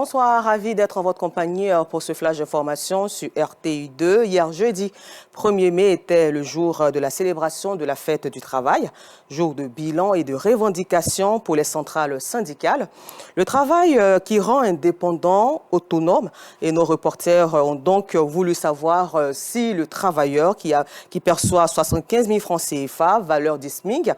Bonsoir, ravi d'être en votre compagnie pour ce flash d'information sur RTI2. Hier jeudi 1er mai était le jour de la célébration de la fête du travail, jour de bilan et de revendication pour les centrales syndicales. Le travail qui rend indépendant, autonome, et nos reporters ont donc voulu savoir si le travailleur qui perçoit 75 000 francs CFA, valeur du SMIC,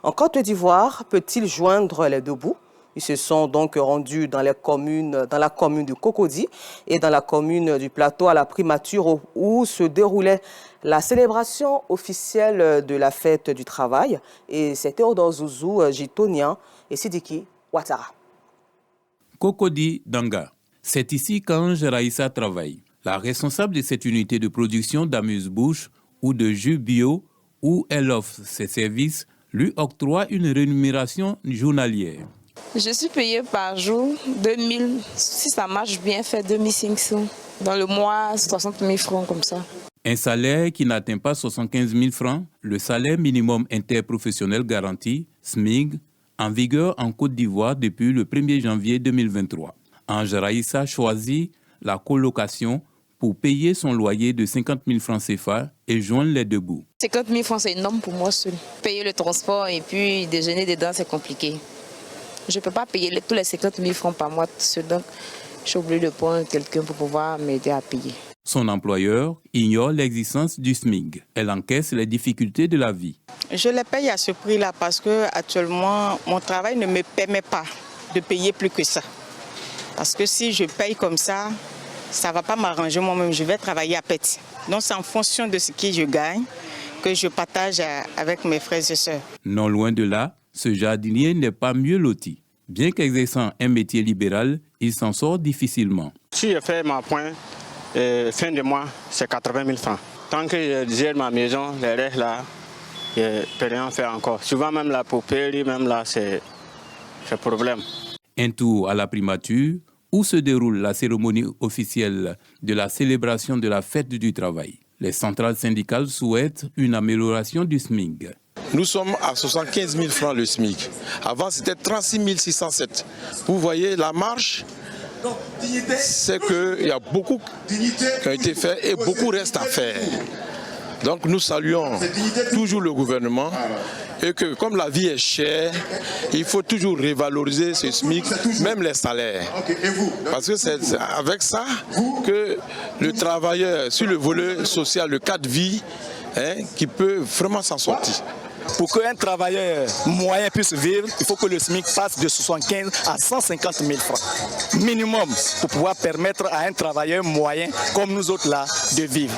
en Côte d'Ivoire, peut-il joindre les deux bouts? Ils se sont donc rendus dans la commune de Cocody et dans la commune du Plateau à la primature où se déroulait la célébration officielle de la fête du travail. Et c'est Théodore Zouzou, Gitonian et Sidiki Ouattara. Cocody Danga. C'est ici qu'Ange Raïssa travaille. La responsable de cette unité de production d'amuse-bouche ou de jus bio où elle offre ses services lui octroie une rémunération journalière. Je suis payée par jour 2000, si ça marche bien, fait 2500. Dans le mois, 60 000 francs comme ça. Un salaire qui n'atteint pas 75 000 francs, le salaire minimum interprofessionnel garanti, SMIG, en vigueur en Côte d'Ivoire depuis le 1er janvier 2023. Ange Raïssa choisit la colocation pour payer son loyer de 50 000 francs CFA et joindre les deux bouts. 50 000 francs, c'est énorme pour moi seul. Payer le transport et puis déjeuner dedans, c'est compliqué. Je ne peux pas payer tous les 50 000 francs par mois, donc je suis obligée de prendre quelqu'un pour pouvoir m'aider à payer. Son employeur ignore l'existence du SMIC. Elle encaisse les difficultés de la vie. Je les paye à ce prix-là parce que actuellement mon travail ne me permet pas de payer plus que ça. Parce que si je paye comme ça ne va pas m'arranger moi-même, je vais travailler à pète. Donc c'est en fonction de ce que je gagne que je partage avec mes frères et sœurs. Non loin de là, ce jardinier n'est pas mieux loti. Bien qu'exerçant un métier libéral, il s'en sort difficilement. Si je fais ma pointe, fin de mois, c'est 80 000 francs. Tant que je gère ma maison, les restes là, je ne peux rien faire encore. Souvent même la paupérie, même là, c'est problème. Un tour à la primature, où se déroule la cérémonie officielle de la célébration de la fête du travail. Les centrales syndicales souhaitent une amélioration du SMIC. Nous sommes à 75 000 francs le SMIC. Avant, c'était 36 607. Vous voyez, la marche, c'est qu'il y a beaucoup qui a été fait et beaucoup reste à faire. Donc nous saluons toujours le gouvernement et que comme la vie est chère, il faut toujours revaloriser ce SMIC, même les salaires. Parce que c'est avec ça que le travailleur, sur le volet social, le cadre de vie, qui peut vraiment s'en sortir. Pour qu'un travailleur moyen puisse vivre, il faut que le SMIC passe de 75 à 150 000 francs minimum pour pouvoir permettre à un travailleur moyen comme nous autres là de vivre.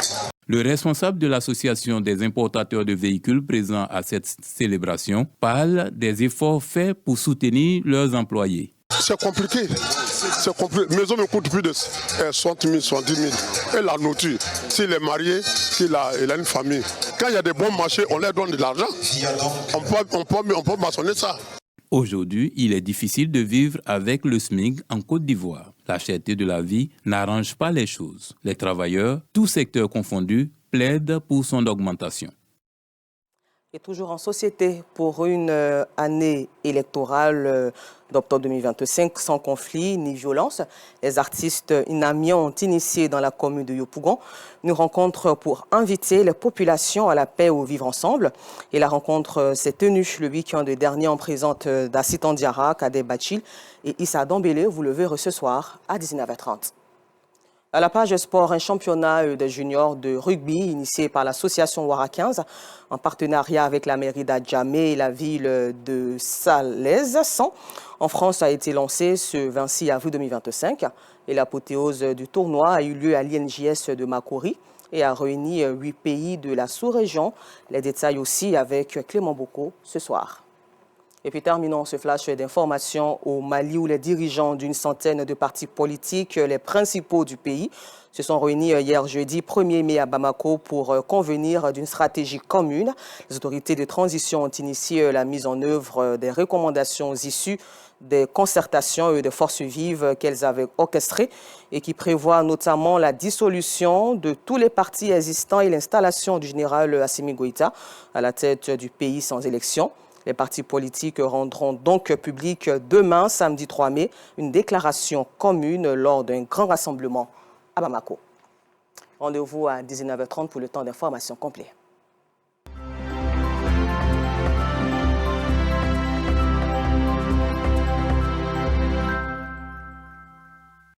Le responsable de l'association des importateurs de véhicules présents à cette célébration parle des efforts faits pour soutenir leurs employés. C'est compliqué. C'est compliqué. Maison me coûte plus de 60 000, 70 000. Et la nourriture, s'il est marié, il a une famille. Quand il y a des bons marchés, on leur donne de l'argent. On peut maçonner ça. Aujourd'hui, il est difficile de vivre avec le SMIC en Côte d'Ivoire. La cherté de la vie n'arrange pas les choses. Les travailleurs, tous secteurs confondus, plaident pour son augmentation. Et toujours en société pour une année électorale d'octobre 2025 sans conflit ni violence. Les artistes inamiens ont initié dans la commune de Yopougon une rencontre pour inviter les populations à la paix au vivre ensemble. Et la rencontre s'est tenue le week-end dernier en présence d'Assitan Diarra, Kadé Bachil et Issa Dambélé. Vous le verrez ce soir à 19h30. À la page sport, un championnat des juniors de rugby initié par l'association Ouara 15 en partenariat avec la mairie d'Adjamé et la ville de Salaise en France a été lancé ce 26 avril 2025 et l'apothéose du tournoi a eu lieu à l'INJS de Makori et a réuni 8 pays de la sous-région. Les détails aussi avec Clément Boko ce soir. Et puis terminons ce flash d'information au Mali où les dirigeants d'une centaine de partis politiques, les principaux du pays, se sont réunis hier jeudi 1er mai à Bamako pour convenir d'une stratégie commune. Les autorités de transition ont initié la mise en œuvre des recommandations issues des concertations et des forces vives qu'elles avaient orchestrées et qui prévoient notamment la dissolution de tous les partis existants et l'installation du général Assimi Goïta à la tête du pays sans élection. Les partis politiques rendront donc public demain, samedi 3 mai, une déclaration commune lors d'un grand rassemblement à Bamako. Rendez-vous à 19h30 pour le temps d'information complet.